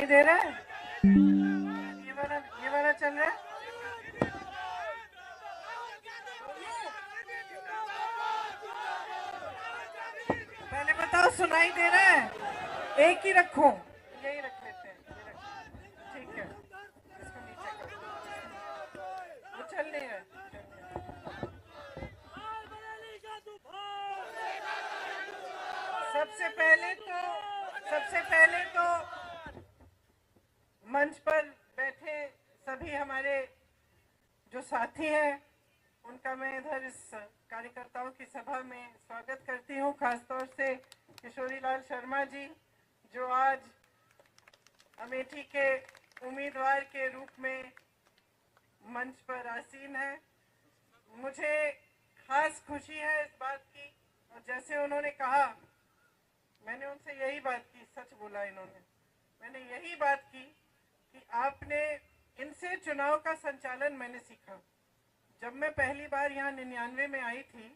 सुनाई दे रहा है? ये वाला चल रहा है? पहले बताओ सुनाई दे रहा है? एक ही रखूं? यही रख लेते हैं, ठीक है। इसको नीचे कर, वो चल नहीं रहा है। सबसे पहले तो मंच पर बैठे सभी हमारे जो साथी हैं उनका मैं इधर इस कार्यकर्ताओं की सभा में स्वागत करती हूं। खासतौर से किशोरी लाल शर्मा जी जो आज अमेठी के उम्मीदवार के रूप में मंच पर आसीन है। मुझे खास खुशी है इस बात की, और जैसे उन्होंने कहा मैंने उनसे यही बात की, सच बोला इन्होंने, मैंने यही बात की कि आपने इनसे चुनाव का संचालन मैंने सीखा। जब मैं पहली बार यहाँ 99 में आई थी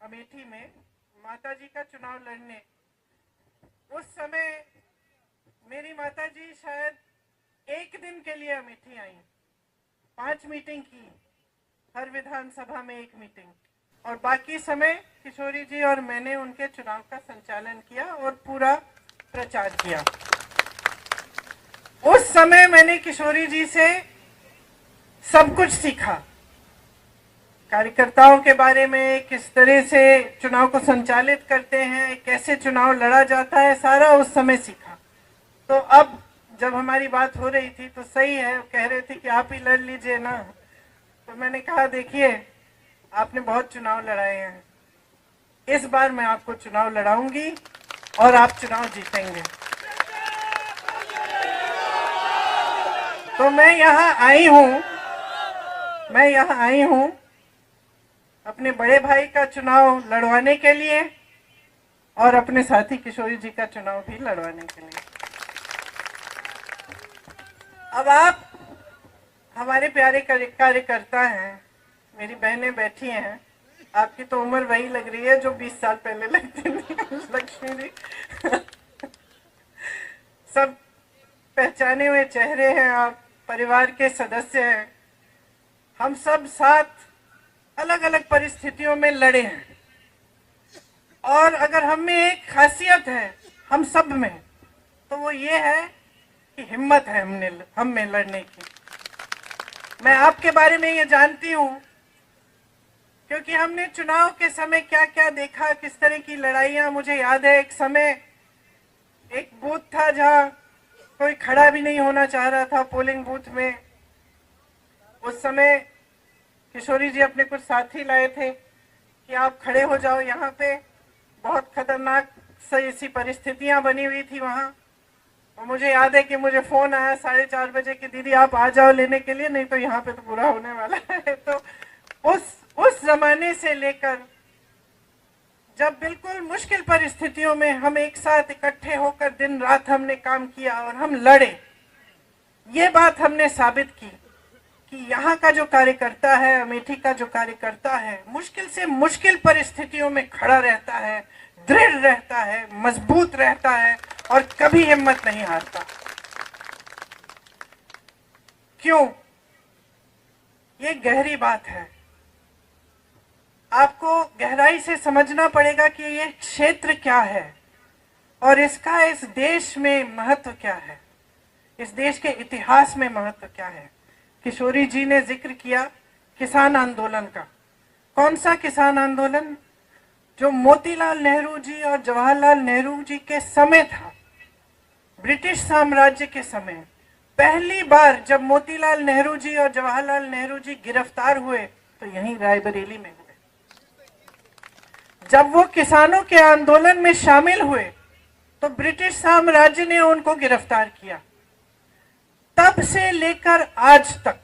अमेठी में माताजी का चुनाव लड़ने, उस समय मेरी माताजी शायद एक दिन के लिए अमेठी आई, 5 मीटिंग की, हर विधानसभा में 1 मीटिंग, और बाकी समय किशोरी जी और मैंने उनके चुनाव का संचालन किया और पूरा प्रचार किया। उस समय मैंने किशोरी जी से सब कुछ सीखा, कार्यकर्ताओं के बारे में, किस तरह से चुनाव को संचालित करते हैं, कैसे चुनाव लड़ा जाता है, सारा उस समय सीखा। तो अब जब हमारी बात हो रही थी तो सही है, कह रहे थे कि आप ही लड़ लीजिए ना, तो मैंने कहा देखिए आपने बहुत चुनाव लड़ाए हैं, इस बार मैं आपको चुनाव लड़ाऊंगी और आप चुनाव जीतेंगे। तो मैं यहाँ आई हूँ अपने बड़े भाई का चुनाव लड़वाने के लिए और अपने साथी किशोरी जी का चुनाव भी लड़वाने के लिए। अब आप हमारे प्यारे कार्यकर्ता हैं, मेरी बहनें बैठी हैं, आपकी तो उम्र वही लग रही है जो 20 साल पहले लगती थी लक्ष्मी जी। सब पहचाने हुए चेहरे हैं, आप परिवार के सदस्य हैं। हम सब साथ अलग अलग परिस्थितियों में लड़े हैं, और अगर हम में एक खासियत है हम सब में, तो वो ये है कि हिम्मत है हम में लड़ने की। मैं आपके बारे में ये जानती हूँ क्योंकि हमने चुनाव के समय क्या क्या देखा, किस तरह की लड़ाइयाँ। मुझे याद है एक समय एक बूथ था जहाँ कोई खड़ा भी नहीं होना चाह रहा था पोलिंग बूथ में। उस समय किशोरी जी अपने कुछ साथी लाए थे कि आप खड़े हो जाओ यहाँ पे, बहुत खतरनाक सी परिस्थितियाँ बनी हुई थी वहाँ। और मुझे याद है कि मुझे फोन आया 4:30 बजे कि दीदी आप आ जाओ लेने के लिए, नहीं तो यहाँ पे तो पूरा होने वाला है। तो उस जमाने से लेकर जब बिल्कुल मुश्किल परिस्थितियों में हम एक साथ इकट्ठे होकर दिन रात हमने काम किया और हम लड़े, ये बात हमने साबित की कि यहाँ का जो कार्यकर्ता है, अमेठी का जो कार्यकर्ता है, मुश्किल से मुश्किल परिस्थितियों में खड़ा रहता है, दृढ़ रहता है, मजबूत रहता है और कभी हिम्मत नहीं हारता। क्यों? ये गहरी बात है, आपको गहराई से समझना पड़ेगा कि ये क्षेत्र क्या है और इसका इस देश में महत्व क्या है, इस देश के इतिहास में महत्व क्या है। किशोरी जी ने जिक्र किया किसान आंदोलन का। कौन सा किसान आंदोलन? जो मोतीलाल नेहरू जी और जवाहरलाल नेहरू जी के समय था, ब्रिटिश साम्राज्य के समय। पहली बार जब मोतीलाल नेहरू जी और जवाहरलाल नेहरू जी गिरफ्तार हुए तो यहीं रायबरेली में हुए। जब वो किसानों के आंदोलन में शामिल हुए तो ब्रिटिश साम्राज्य ने उनको गिरफ्तार किया। तब से लेकर आज तक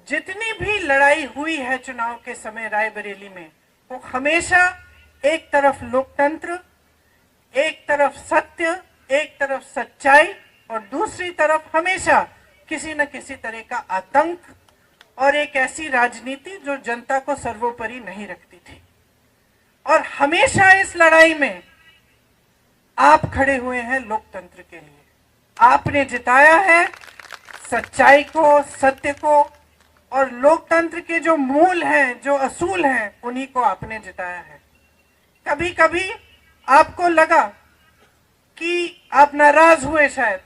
जितनी भी लड़ाई हुई है चुनाव के समय रायबरेली में, वो हमेशा एक तरफ लोकतंत्र, एक तरफ सत्य, एक तरफ सच्चाई और दूसरी तरफ हमेशा किसी न किसी तरह का आतंक और एक ऐसी राजनीति जो जनता को सर्वोपरि नहीं रखती थी। और हमेशा इस लड़ाई में आप खड़े हुए हैं लोकतंत्र के लिए, आपने जिताया है सच्चाई को, सत्य को, और लोकतंत्र के जो मूल हैं, जो असूल हैं, उन्हीं को आपने जिताया है। कभी कभी आपको लगा कि आप नाराज हुए शायद,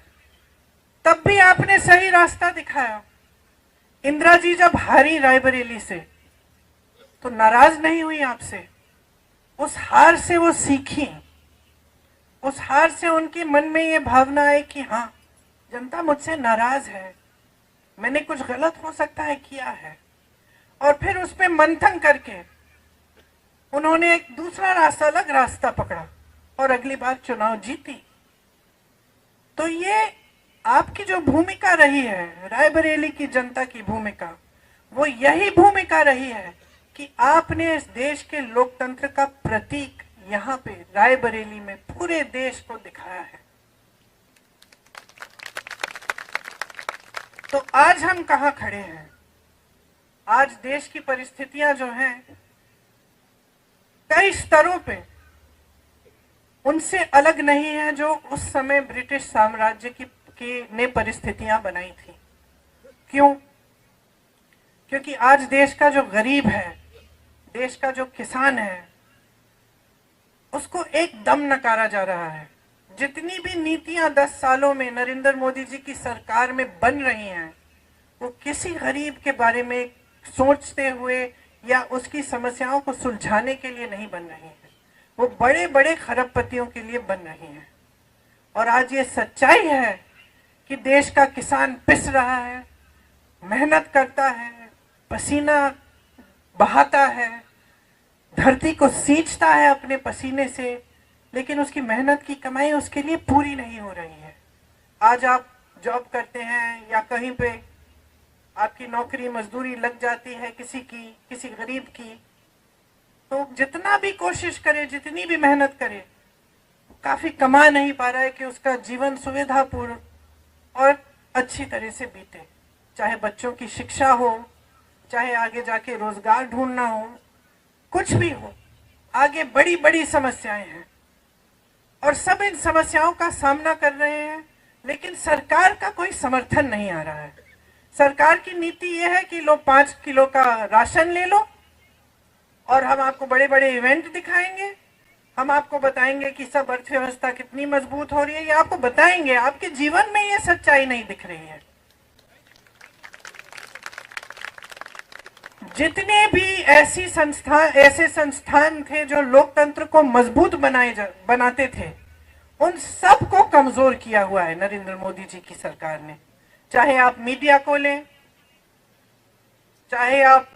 तब भी आपने सही रास्ता दिखाया। इंदिरा जी जब हारी रायबरेली से तो नाराज नहीं हुई आपसे, उस हार से वो सीखी, उस हार से उनके मन में ये भावना आई कि हाँ, जनता मुझसे नाराज है, मैंने कुछ गलत हो सकता है किया है, और फिर उस पर मंथन करके उन्होंने एक दूसरा रास्ता, अलग रास्ता पकड़ा और अगली बार चुनाव जीती। तो ये आपकी जो भूमिका रही है, रायबरेली की जनता की भूमिका, वो यही भूमिका रही है कि आपने इस देश के लोकतंत्र का प्रतीक यहाँ पे रायबरेली में पूरे देश को दिखाया है। तो आज हम कहाँ खड़े हैं? आज देश की परिस्थितियां जो हैं कई स्तरों पे उनसे अलग नहीं है जो उस समय ब्रिटिश साम्राज्य की ने परिस्थितियां बनाई थी। क्यों? क्योंकि आज देश का जो गरीब है, देश का जो किसान है, उसको एकदम नकारा जा रहा है। जितनी भी नीतियां 10 सालों में नरेंद्र मोदी जी की सरकार में बन रही हैं, वो किसी गरीब के बारे में सोचते हुए या उसकी समस्याओं को सुलझाने के लिए नहीं बन रही हैं, वो बड़े बड़े खरबपतियों के लिए बन रही हैं। और आज ये सच्चाई है कि देश का किसान पिस रहा है, मेहनत करता है, पसीना बहाता है, धरती को सींचता है अपने पसीने से, लेकिन उसकी मेहनत की कमाई उसके लिए पूरी नहीं हो रही है। आज आप जॉब करते हैं या कहीं पे आपकी नौकरी मजदूरी लग जाती है किसी गरीब की, तो जितना भी कोशिश करे, जितनी भी मेहनत करे, काफी कमा नहीं पा रहा है कि उसका जीवन सुविधापूर्ण और अच्छी तरह से बीते। चाहे बच्चों की शिक्षा हो, चाहे आगे जाके रोजगार ढूंढना हो, कुछ भी हो, आगे बड़ी बड़ी समस्याएं हैं और सब इन समस्याओं का सामना कर रहे हैं, लेकिन सरकार का कोई समर्थन नहीं आ रहा है। सरकार की नीति यह है कि लो 5 किलो का राशन ले लो और हम आपको बड़े बड़े इवेंट दिखाएंगे, हम आपको बताएंगे कि सब अर्थव्यवस्था कितनी मजबूत हो रही है, ये आपको बताएंगे। आपके जीवन में ये सच्चाई नहीं दिख रही है। जितने भी ऐसे संस्थान थे जो लोकतंत्र को मजबूत बनाते थे, उन सब को कमजोर किया हुआ है नरेंद्र मोदी जी की सरकार ने। चाहे आप मीडिया को लें, चाहे आप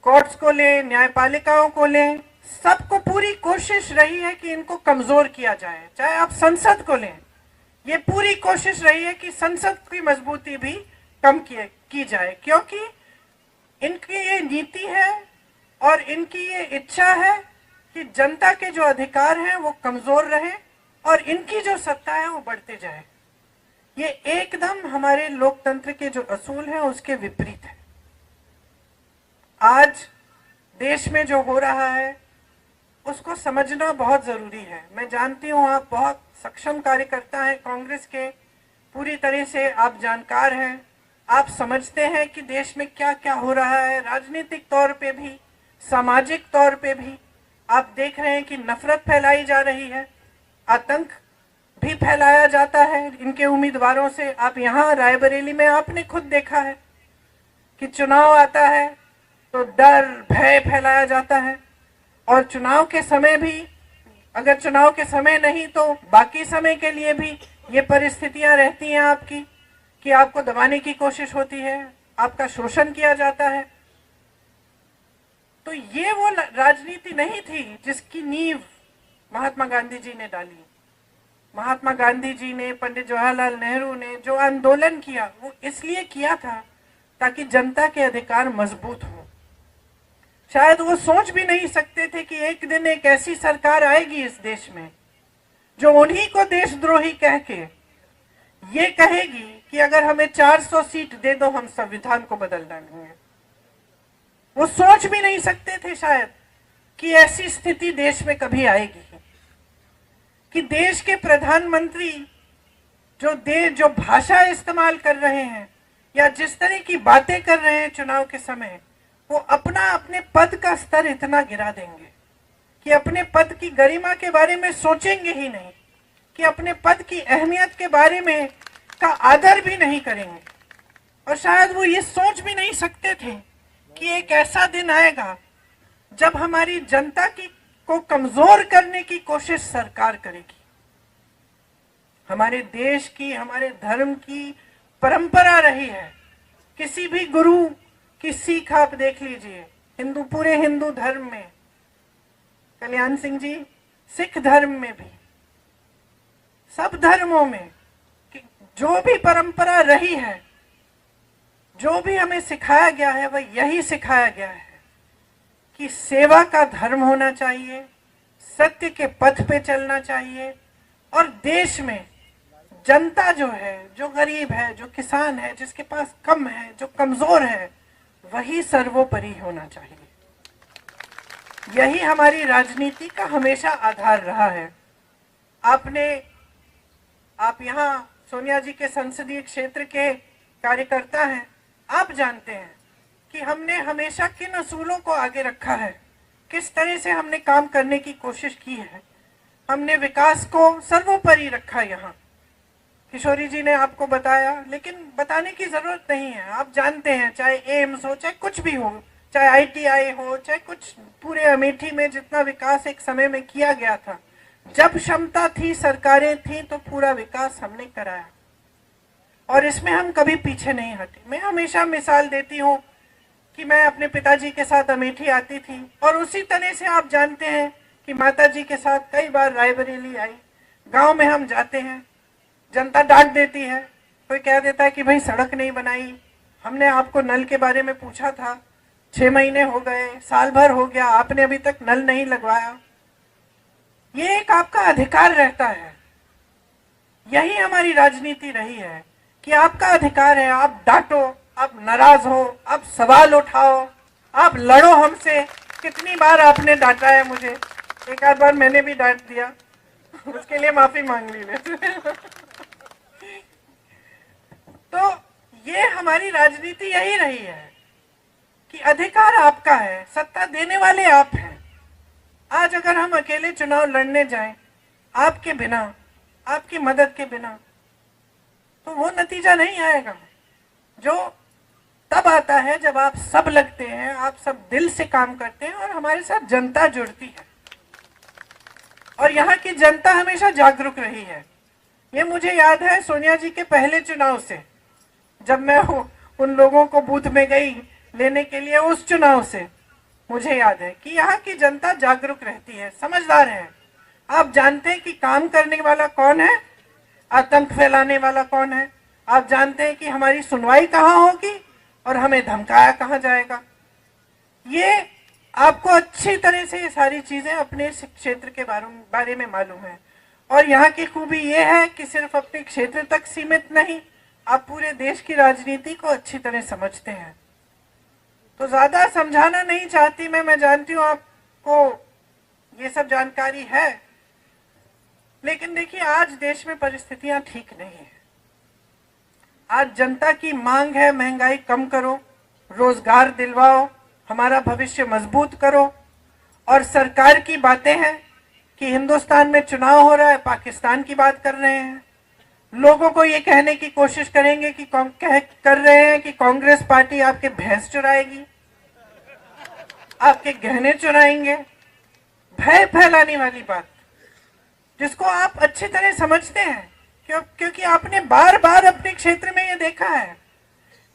कोर्ट्स को लें, न्यायपालिकाओं को लें, सबको पूरी कोशिश रही है कि इनको कमजोर किया जाए। चाहे आप संसद को लें, ये पूरी कोशिश रही है कि संसद की मजबूती भी कम की जाए, क्योंकि इनकी ये नीति है और इनकी ये इच्छा है कि जनता के जो अधिकार हैं वो कमजोर रहे और इनकी जो सत्ता है वो बढ़ते जाए। ये एकदम हमारे लोकतंत्र के जो असूल हैं उसके विपरीत है। आज देश में जो हो रहा है उसको समझना बहुत जरूरी है। मैं जानती हूँ आप बहुत सक्षम कार्यकर्ता हैं कांग्रेस के, पूरी तरह से आप जानकार हैं, आप समझते हैं कि देश में क्या क्या हो रहा है, राजनीतिक तौर पे भी, सामाजिक तौर पे भी। आप देख रहे हैं कि नफरत फैलाई जा रही है, आतंक भी फैलाया जाता है इनके उम्मीदवारों से। आप यहाँ रायबरेली में आपने खुद देखा है कि चुनाव आता है तो डर भय फैलाया जाता है, और चुनाव के समय भी, अगर चुनाव के समय नहीं तो बाकी समय के लिए भी ये परिस्थितियां रहती हैं आपकी कि आपको दबाने की कोशिश होती है, आपका शोषण किया जाता है। तो ये वो राजनीति नहीं थी जिसकी नींव महात्मा गांधी जी ने डाली। महात्मा गांधी जी ने, पंडित जवाहरलाल नेहरू ने जो आंदोलन किया वो इसलिए किया था ताकि जनता के अधिकार मजबूत हो। शायद वो सोच भी नहीं सकते थे कि एक दिन एक ऐसी सरकार आएगी इस देश में जो उन्हीं को देशद्रोही कह के ये कहेगी कि अगर हमें 400 सीट दे दो हम संविधान को बदल डालेंगे। वो सोच भी नहीं सकते थे शायद कि ऐसी स्थिति देश में कभी आएगी कि देश के प्रधानमंत्री जो भाषा इस्तेमाल कर रहे हैं या जिस तरह की बातें कर रहे हैं चुनाव के समय, वो अपने पद का स्तर इतना गिरा देंगे कि अपने पद की गरिमा के बारे में सोचेंगे ही नहीं, कि अपने पद की अहमियत के बारे में का आदर भी नहीं करेंगे। और शायद वो ये सोच भी नहीं सकते थे कि एक ऐसा दिन आएगा जब हमारी जनता को कमजोर करने की कोशिश सरकार करेगी। हमारे देश की, हमारे धर्म की परंपरा रही है, किसी भी गुरु की सीख आप देख लीजिए, पूरे हिंदू धर्म में, कल्याण सिंह जी, सिख धर्म में भी, सब धर्मों में जो भी परंपरा रही है, जो भी हमें सिखाया गया है, वह यही सिखाया गया है कि सेवा का धर्म होना चाहिए, सत्य के पथ पे चलना चाहिए, और देश में जनता जो है, जो गरीब है, जो किसान है, जिसके पास कम है, जो कमजोर है, वही सर्वोपरि होना चाहिए। यही हमारी राजनीति का हमेशा आधार रहा है। आप यहाँ सोनिया जी के संसदीय क्षेत्र के कार्यकर्ता हैं, आप जानते हैं कि हमने हमेशा किन असूलों को आगे रखा है, किस तरह से हमने काम करने की कोशिश की है। हमने विकास को सर्वोपरि रखा। यहाँ किशोरी जी ने आपको बताया, लेकिन बताने की जरूरत नहीं है, आप जानते हैं, चाहे एम्स हो, चाहे कुछ भी हो, चाहे आईटीआई हो, चाहे कुछ, पूरे अमेठी में जितना विकास एक समय में किया गया था, जब क्षमता थी, सरकारें थी, तो पूरा विकास हमने कराया, और इसमें हम कभी पीछे नहीं हटे। मैं हमेशा मिसाल देती हूँ कि मैं अपने पिताजी के साथ अमेठी आती थी, और उसी तरह से आप जानते हैं कि माताजी के साथ कई बार रायबरेली आई। गांव में हम जाते हैं, जनता डांट देती है, कोई कह देता है कि भाई सड़क नहीं बनाई, हमने आपको नल के बारे में पूछा था, 6 महीने हो गए, साल भर हो गया, आपने अभी तक नल नहीं लगवाया। ये एक आपका अधिकार रहता है। यही हमारी राजनीति रही है कि आपका अधिकार है, आप डांटो, आप नाराज हो, आप सवाल उठाओ, आप लड़ो हमसे। कितनी बार आपने डांटा है मुझे, एक आध बार मैंने भी डांट दिया, उसके लिए माफी मांग ली मैं। तो ये हमारी राजनीति यही रही है कि अधिकार आपका है, सत्ता देने वाले आप हैं। आज अगर हम अकेले चुनाव लड़ने जाएं, आपके बिना, आपकी मदद के बिना, तो वो नतीजा नहीं आएगा जो तब आता है जब आप सब लगते हैं, आप सब दिल से काम करते हैं, और हमारे साथ जनता जुड़ती है। और यहाँ की जनता हमेशा जागरूक रही है। ये मुझे याद है सोनिया जी के पहले चुनाव से, जब मैं उन लोगों को बूथ में गई लेने के लिए, उस चुनाव से मुझे याद है कि यहाँ की जनता जागरूक रहती है, समझदार है। आप जानते हैं कि काम करने वाला कौन है, आतंक फैलाने वाला कौन है। आप जानते हैं कि हमारी सुनवाई कहाँ होगी और हमें धमकाया कहाँ जाएगा। ये आपको अच्छी तरह से ये सारी चीजें अपने क्षेत्र के बारे में मालूम है। और यहाँ की खूबी ये है कि सिर्फ अपने क्षेत्र तक सीमित नहीं, आप पूरे देश की राजनीति को अच्छी तरह समझते हैं। तो ज्यादा समझाना नहीं चाहती मैं जानती हूँ आपको ये सब जानकारी है, लेकिन देखिए आज देश में परिस्थितियां ठीक नहीं है। आज जनता की मांग है, महंगाई कम करो, रोजगार दिलवाओ, हमारा भविष्य मजबूत करो। और सरकार की बातें हैं कि हिंदुस्तान में चुनाव हो रहा है, पाकिस्तान की बात कर रहे हैं। लोगों को ये कहने की कोशिश करेंगे कि कर रहे हैं कि कांग्रेस पार्टी आपके भैंस चुराएगी, आपके गहने चुराएंगे। भय फैलाने वाली बात, जिसको आप अच्छी तरह समझते हैं, क्योंकि आपने बार बार अपने क्षेत्र में ये देखा है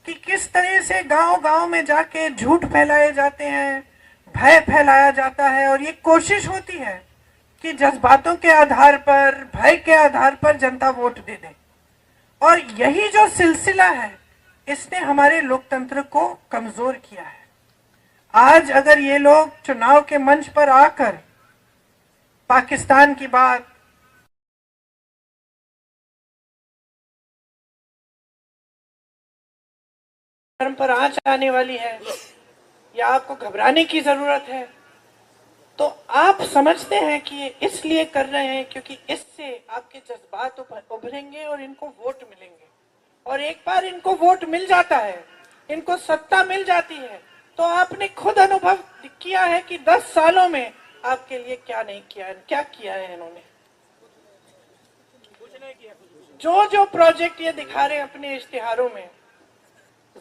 कि किस तरह से गांव गांव में जाके झूठ फैलाए जाते हैं, भय फैलाया जाता है, और ये कोशिश होती है कि जज्बातों के आधार पर, भय के आधार पर जनता वोट दे दे। और यही जो सिलसिला है, इसने हमारे लोकतंत्र को कमजोर किया है। आज अगर ये लोग चुनाव के मंच पर आकर पाकिस्तान की बात, धर्म पर आंच आने वाली है, या आपको घबराने की जरूरत है, तो आप समझते हैं कि ये इसलिए कर रहे हैं क्योंकि इससे आपके जज्बात उभरेंगे और इनको वोट मिलेंगे, और एक बार इनको वोट मिल जाता है, इनको सत्ता मिल जाती है, तो आपने खुद अनुभव किया है कि 10 सालों में आपके लिए क्या नहीं किया है, क्या किया है इन्होंने। जो जो प्रोजेक्ट ये दिखा रहे हैं अपने इश्तिहारों में,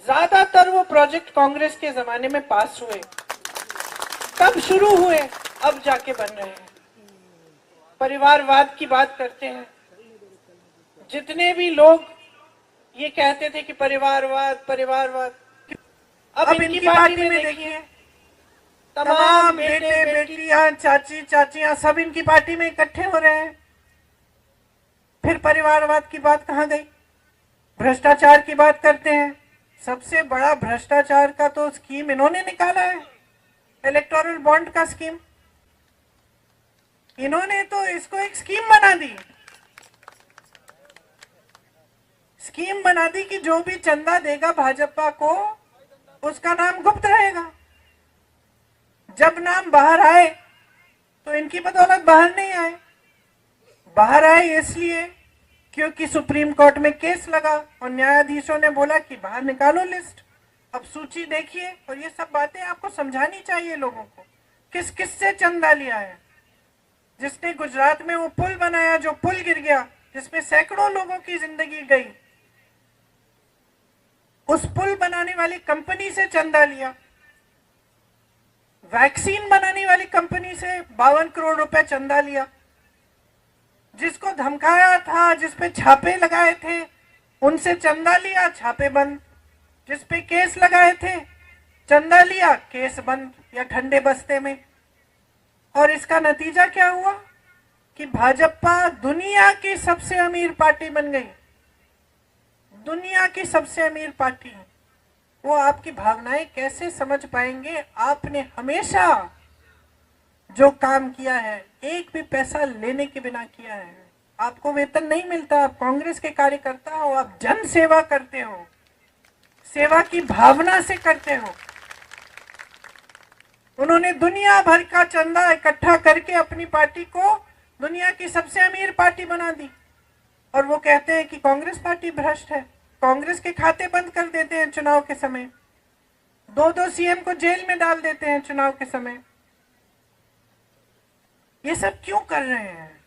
ज्यादातर वो प्रोजेक्ट कांग्रेस के जमाने में पास हुए, तब शुरू हुए, अब जाके बन रहे हैं। परिवारवाद की बात करते हैं, जितने भी लोग ये कहते थे कि परिवारवाद परिवारवाद, अब इनकी पार्टी में देखिए तमाम बेटे बेटियां चाची चाचियां सब इनकी पार्टी में इकट्ठे हो रहे हैं। फिर परिवारवाद की बात कहां गई? भ्रष्टाचार की बात करते हैं, सबसे बड़ा भ्रष्टाचार का तो स्कीम इन्होंने निकाला है, इलेक्टोरल बॉन्ड का स्कीम। इन्होंने तो इसको एक स्कीम बना दी, स्कीम बना दी कि जो भी चंदा देगा भाजपा को उसका नाम गुप्त रहेगा। जब नाम बाहर आए तो इनकी बदौलत बाहर नहीं आए, बाहर आए इसलिए क्योंकि सुप्रीम कोर्ट में केस लगा और न्यायाधीशों ने बोला कि बाहर निकालो लिस्ट, अब सूची देखिए। और ये सब बातें आपको समझानी चाहिए लोगों को, किस किस से चंदा लिया है। जिसने गुजरात में वो पुल बनाया, जो पुल गिर गया, जिसमें सैकड़ों लोगों की जिंदगी गई, उस पुल बनाने वाली कंपनी से चंदा लिया। वैक्सीन बनाने वाली कंपनी से 52 करोड़ रुपए चंदा लिया। जिसको धमकाया था, जिसपे छापे लगाए थे, उनसे चंदा लिया, छापे बंद। जिसपे केस लगाए थे, चंदा लिया, केस बंद या ठंडे बस्ते में। और इसका नतीजा क्या हुआ कि भाजपा दुनिया की सबसे अमीर पार्टी बन गई, दुनिया की सबसे अमीर पार्टी। वो आपकी भावनाएं कैसे समझ पाएंगे? आपने हमेशा जो काम किया है एक भी पैसा लेने के बिना किया है। आपको वेतन नहीं मिलता, आप कांग्रेस के कार्यकर्ता हो, आप जन सेवा करते हो, सेवा की भावना से करते हो। उन्होंने दुनिया भर का चंदा इकट्ठा करके अपनी पार्टी को दुनिया की सबसे अमीर पार्टी बना दी। और वो कहते हैं कि कांग्रेस पार्टी भ्रष्ट है, कांग्रेस के खाते बंद कर देते हैं चुनाव के समय, दो सीएम को जेल में डाल देते हैं चुनाव के समय। ये सब क्यों कर रहे हैं?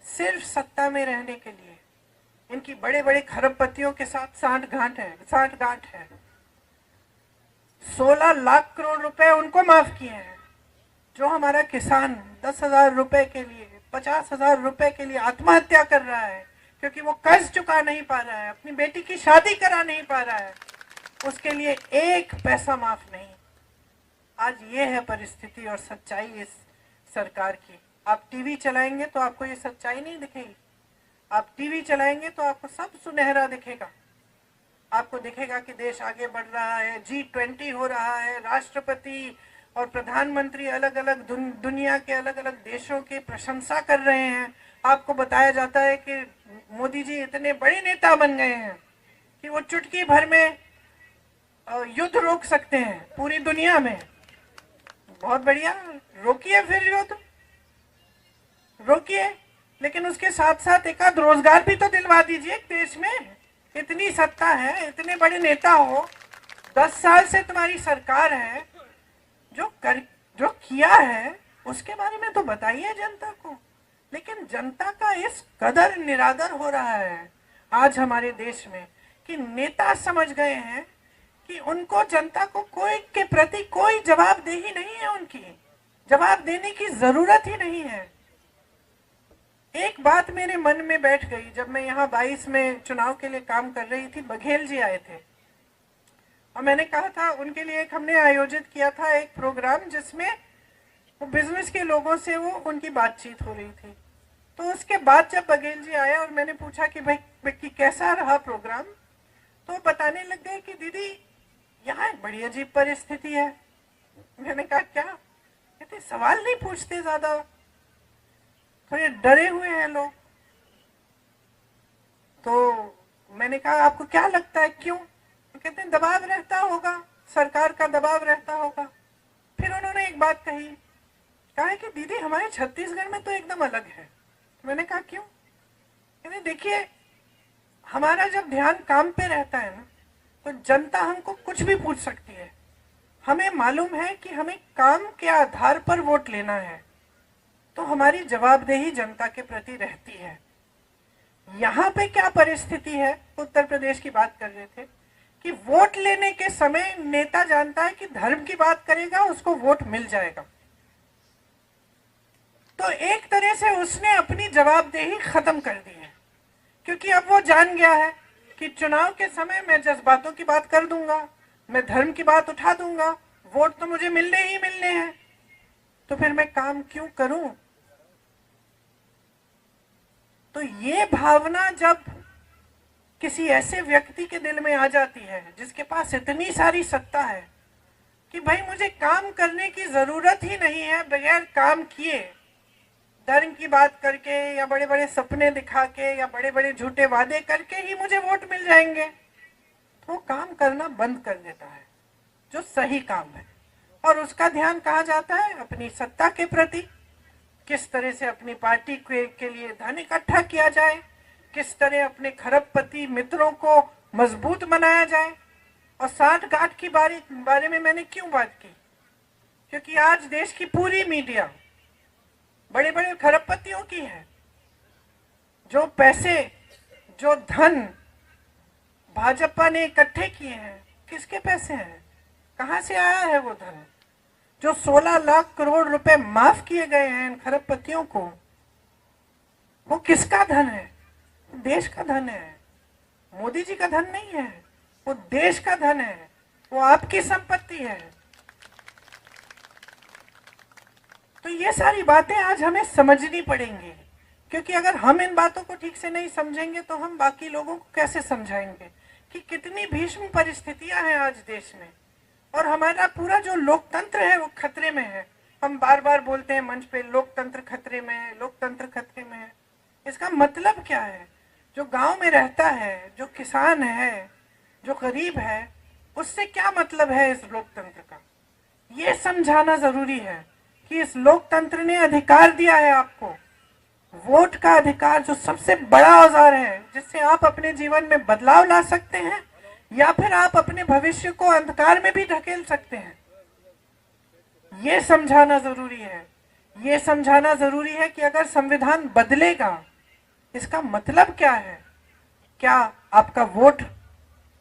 सिर्फ सत्ता में रहने के लिए। इनकी बड़े बड़े खरबपतियों के साथ सांठगांठ है। 16 लाख करोड़ रुपए उनको माफ किए हैं। जो हमारा किसान 10,000 रुपए के लिए, 50,000 रुपए के लिए आत्महत्या कर रहा है क्योंकि वो कर्ज चुका नहीं पा रहा है, अपनी बेटी की शादी करा नहीं पा रहा है, उसके लिए एक पैसा माफ नहीं। आज ये है परिस्थिति और सच्चाई इस सरकार की। आप टीवी चलाएंगे तो आपको ये सच्चाई नहीं दिखेगी, आप टीवी चलाएंगे तो आपको सब सुनहरा दिखेगा। आपको दिखेगा कि देश आगे बढ़ रहा है, G20 हो रहा है, राष्ट्रपति और प्रधानमंत्री अलग अलग दुनिया के अलग अलग देशों की प्रशंसा कर रहे हैं। आपको बताया जाता है कि मोदी जी इतने बड़े नेता बन गए हैं कि वो चुटकी भर में युद्ध रोक सकते हैं पूरी दुनिया में। बहुत बढ़िया, रोकिए, फिर युद्ध रोकिए, लेकिन उसके साथ साथ एक आध रोजगार भी तो दिलवा दीजिए देश में। इतनी सत्ता है, इतने बड़े नेता हो, 10 साल से तुम्हारी सरकार है, जो किया है उसके बारे में तो बताइए जनता को। लेकिन जनता का इस कदर निरादर हो रहा है आज हमारे देश में कि नेता समझ गए हैं कि उनको जनता को कोई के प्रति कोई जवाबदेही नहीं है, उनकी जवाब देने की जरूरत ही नहीं है। एक बात मेरे मन में बैठ गई, जब मैं यहाँ 22 में चुनाव के लिए काम कर रही थी, बघेल जी आए थे और मैंने कहा था उनके लिए हमने आयोजित किया था एक प्रोग्राम जिसमें वो बिजनेस के लोगों से वो उनकी बातचीत हो रही थी। तो उसके बाद जब बघेल जी आए और मैंने पूछा कि भाई कि कैसा रहा प्रोग्राम, तो बताने लग गए कि दीदी यहाँ एक बड़ी अजीब परिस्थिति है। मैंने कहा क्या? कहते सवाल नहीं पूछते, ज्यादा थोड़े डरे हुए हैं लोग। तो मैंने कहा आपको क्या लगता है क्यों? तो कहते हैं दबाव रहता होगा, सरकार का दबाव रहता होगा। फिर उन्होंने एक बात कही, कहा है कि दीदी हमारे छत्तीसगढ़ में तो एकदम अलग है। मैंने कहा क्यों? कहते देखिए, हमारा जब ध्यान काम पे रहता है ना, तो जनता हमको कुछ भी पूछ सकती है। हमें मालूम है कि हमें काम के आधार पर वोट लेना है, तो हमारी जवाबदेही जनता के प्रति रहती है। यहाँ पे क्या परिस्थिति है, उत्तर प्रदेश की बात कर रहे थे कि वोट लेने के समय नेता जानता है कि धर्म की बात करेगा उसको वोट मिल जाएगा, तो एक तरह से उसने अपनी जवाबदेही खत्म कर दी है, क्योंकि अब वो जान गया है कि चुनाव के समय मैं जज्बातों की बात कर दूंगा, मैं धर्म की बात उठा दूंगा, वोट तो मुझे मिलने ही मिलने हैं, तो फिर मैं काम क्यों करूं? तो ये भावना जब किसी ऐसे व्यक्ति के दिल में आ जाती है जिसके पास इतनी सारी सत्ता है कि भाई मुझे काम करने की जरूरत ही नहीं है, बगैर काम किए धर्म की बात करके या बड़े बड़े सपने दिखा के या बड़े बड़े झूठे वादे करके ही मुझे वोट मिल जाएंगे, तो वो काम करना बंद कर देता है जो सही काम है। और उसका ध्यान कहाँ जाता है? अपनी सत्ता के प्रति, किस तरह से अपनी पार्टी के लिए धन इकट्ठा किया जाए, किस तरह अपने खरबपति मित्रों को मजबूत बनाया जाए। और साठ गांठ की बारे में मैंने क्यों बात की? क्योंकि आज देश की पूरी मीडिया बड़े बड़े खरबपतियों की है। जो पैसे, जो धन भाजपा ने इकट्ठे किए हैं, किसके पैसे हैं? कहां से आया है वो धन? जो 16 लाख करोड़ रुपए माफ किए गए हैं इन खरबपतियों को, वो किसका धन है? देश का धन है। मोदी जी का धन नहीं है, वो देश का धन है, वो आपकी संपत्ति है। तो ये सारी बातें आज हमें समझनी पड़ेंगी, क्योंकि अगर हम इन बातों को ठीक से नहीं समझेंगे तो हम बाकी लोगों को कैसे समझाएंगे कि कितनी भीषण परिस्थितियां हैं आज देश में, और हमारा पूरा जो लोकतंत्र है वो खतरे में है। हम बार बार बोलते हैं मंच पे, लोकतंत्र खतरे में है, लोकतंत्र खतरे में है। इसका मतलब क्या है? जो गांव में रहता है, जो किसान है, जो गरीब है, उससे क्या मतलब है इस लोकतंत्र का? ये समझाना जरूरी है कि इस लोकतंत्र ने अधिकार दिया है आपको, वोट का अधिकार, जो सबसे बड़ा औजार है जिससे आप अपने जीवन में बदलाव ला सकते हैं या फिर आप अपने भविष्य को अंधकार में भी ढकेल सकते हैं। ये समझाना जरूरी है। ये समझाना जरूरी है कि अगर संविधान बदलेगा, इसका मतलब क्या है? क्या आपका वोट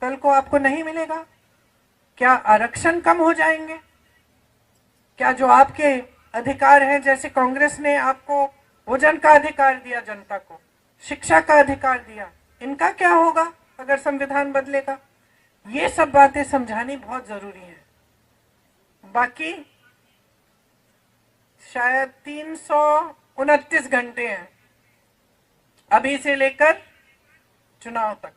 कल को आपको नहीं मिलेगा? क्या आरक्षण कम हो जाएंगे? क्या जो आपके अधिकार हैं, जैसे कांग्रेस ने आपको भोजन का अधिकार दिया, जनता को शिक्षा का अधिकार दिया, इनका क्या होगा अगर संविधान बदलेगा? ये सब बातें समझानी बहुत जरूरी है। बाकी शायद 329 घंटे हैं अभी से लेकर चुनाव तक।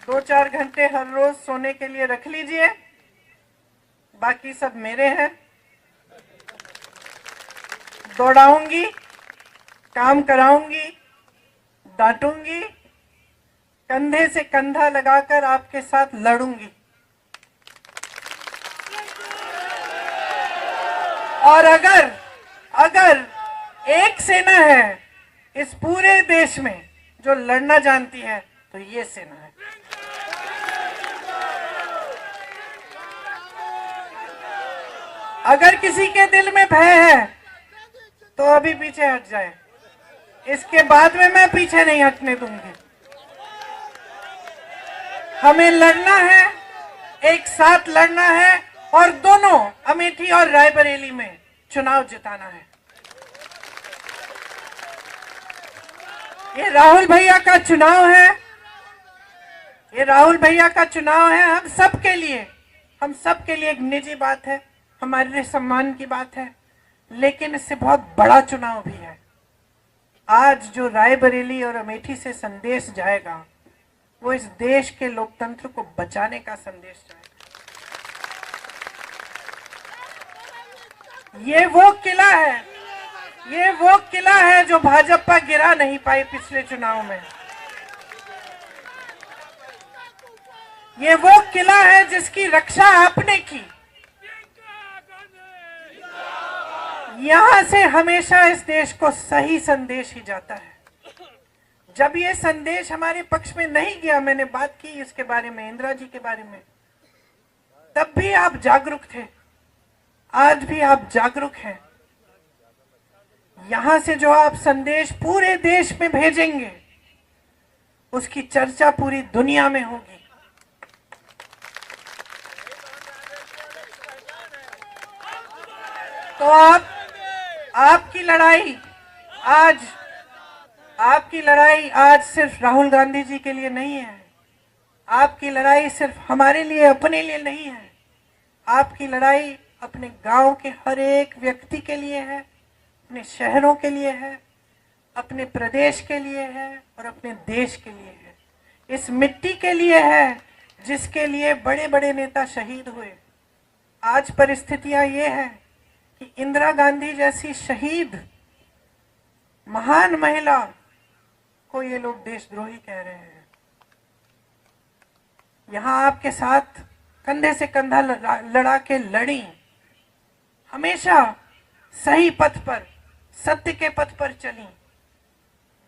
2-4 घंटे हर रोज सोने के लिए रख लीजिए, बाकी सब मेरे हैं। दौड़ाऊंगी, काम कराऊंगी, डांटूंगी, कंधे से कंधा लगाकर आपके साथ लड़ूंगी। और अगर एक सेना है इस पूरे देश में जो लड़ना जानती है, तो ये सेना है। अगर किसी के दिल में भय है तो अभी पीछे हट जाए, इसके बाद में मैं पीछे नहीं हटने दूंगी। हमें लड़ना है, एक साथ लड़ना है, और दोनों अमेठी और रायबरेली में चुनाव जिताना है। ये राहुल भैया का चुनाव है, ये राहुल भैया का चुनाव है। हम सबके लिए एक निजी बात है, हमारे लिए सम्मान की बात है, लेकिन इससे बहुत बड़ा चुनाव भी है। आज जो रायबरेली और अमेठी से संदेश जाएगा, वो इस देश के लोकतंत्र को बचाने का संदेश जाएगा। ये वो किला है जो भाजपा गिरा नहीं पाई पिछले चुनाव में। ये वो किला है जिसकी रक्षा आपने की, यहां से हमेशा इस देश को सही संदेश ही जाता है। जब ये संदेश हमारे पक्ष में नहीं गया, मैंने बात की इसके बारे में, इंदिरा जी के बारे में, तब भी आप जागरूक थे, आज भी आप जागरूक हैं। यहां से जो आप संदेश पूरे देश में भेजेंगे, उसकी चर्चा पूरी दुनिया में होगी। तो आपकी लड़ाई आज सिर्फ राहुल गांधी जी के लिए नहीं है। आपकी लड़ाई सिर्फ हमारे लिए, अपने लिए नहीं है। आपकी लड़ाई अपने गांव के हर एक व्यक्ति के लिए है, अपने शहरों के लिए है, अपने प्रदेश के लिए है और अपने देश के लिए है। इस मिट्टी के लिए है जिसके लिए बड़े बड़े नेता शहीद हुए। आज परिस्थितियां ये है कि इंदिरा गांधी जैसी शहीद महान महिला को ये लोग देशद्रोही कह रहे हैं। यहां आपके साथ कंधे से कंधा लड़ा के लड़ी, हमेशा सही पथ पर, सत्य के पथ पर चली।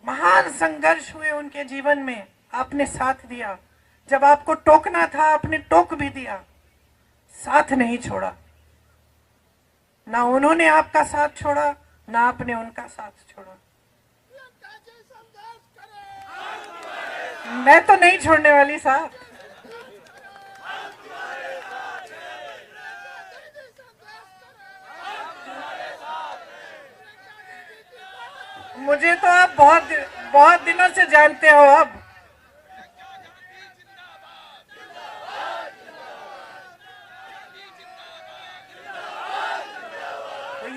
महान संघर्ष हुए उनके जीवन में, आपने साथ दिया। जब आपको टोकना था, आपने टोक भी दिया, साथ नहीं छोड़ा। ना उन्होंने आपका साथ छोड़ा, ना आपने उनका साथ छोड़ा। मैं तो नहीं छोड़ने वाली साहब। मुझे तो आप बहुत दिनों से जानते हो। अब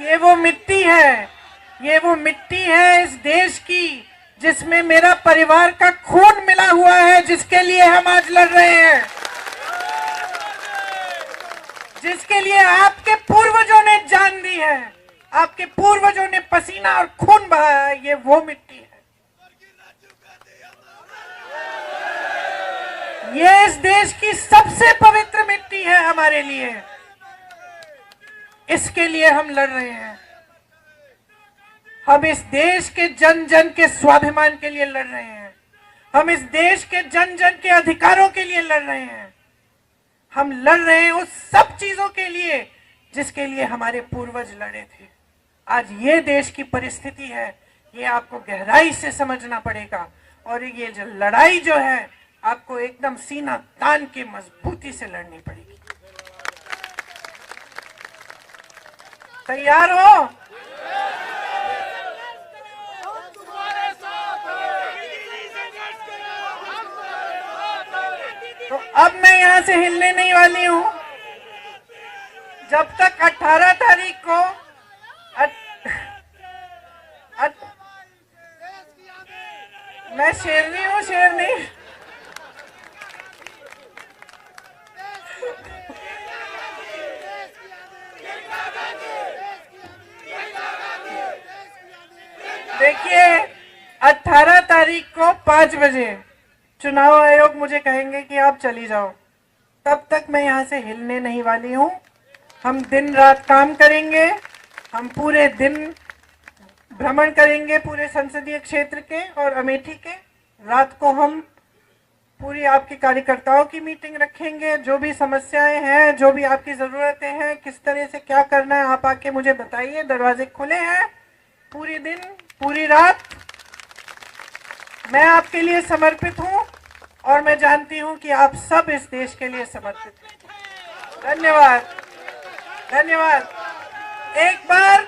ये वो मिट्टी है इस देश की, जिसमें मेरा परिवार का खून मिला हुआ है, जिसके लिए हम आज लड़ रहे हैं, जिसके लिए आपके पूर्वजों ने जान दी है, आपके पूर्वजों ने पसीना और खून बहाया है। ये वो मिट्टी है, ये इस देश की सबसे पवित्र मिट्टी है हमारे लिए। इसके लिए हम लड़ रहे हैं। हम इस देश के जन जन के स्वाभिमान के लिए लड़ रहे हैं। हम इस देश के जन जन के अधिकारों के लिए लड़ रहे हैं। हम लड़ रहे हैं उस सब चीजों के लिए जिसके लिए हमारे पूर्वज लड़े थे। आज ये देश की परिस्थिति है, ये आपको गहराई से समझना पड़ेगा। और ये जो लड़ाई जो है, आपको एकदम सीना तान के मजबूती से लड़नी पड़ेगी। तैयार हो? तो अब मैं यहां से हिलने नहीं वाली हूं जब तक 18 तारीख को मैं शेरनी हूं, शेरनी। देखिए, 18 तारीख को 5 बजे चुनाव आयोग मुझे कहेंगे कि आप चली जाओ। तब तक मैं यहाँ से हिलने नहीं वाली हूँ। हम दिन रात काम करेंगे। हम पूरे दिन भ्रमण करेंगे पूरे संसदीय क्षेत्र के और अमेठी के। रात को हम पूरी आपके कार्यकर्ताओं की मीटिंग रखेंगे। जो भी समस्याएं हैं, जो भी आपकी ज़रूरतें हैं, किस तरह से क्या करना है, आप आके मुझे बताइए। दरवाजे खुले हैं पूरी दिन, पूरी रात। मैं आपके लिए समर्पित हूँ और मैं जानती हूँ कि आप सब इस देश के लिए समर्पित हैं। धन्यवाद, धन्यवाद। एक बार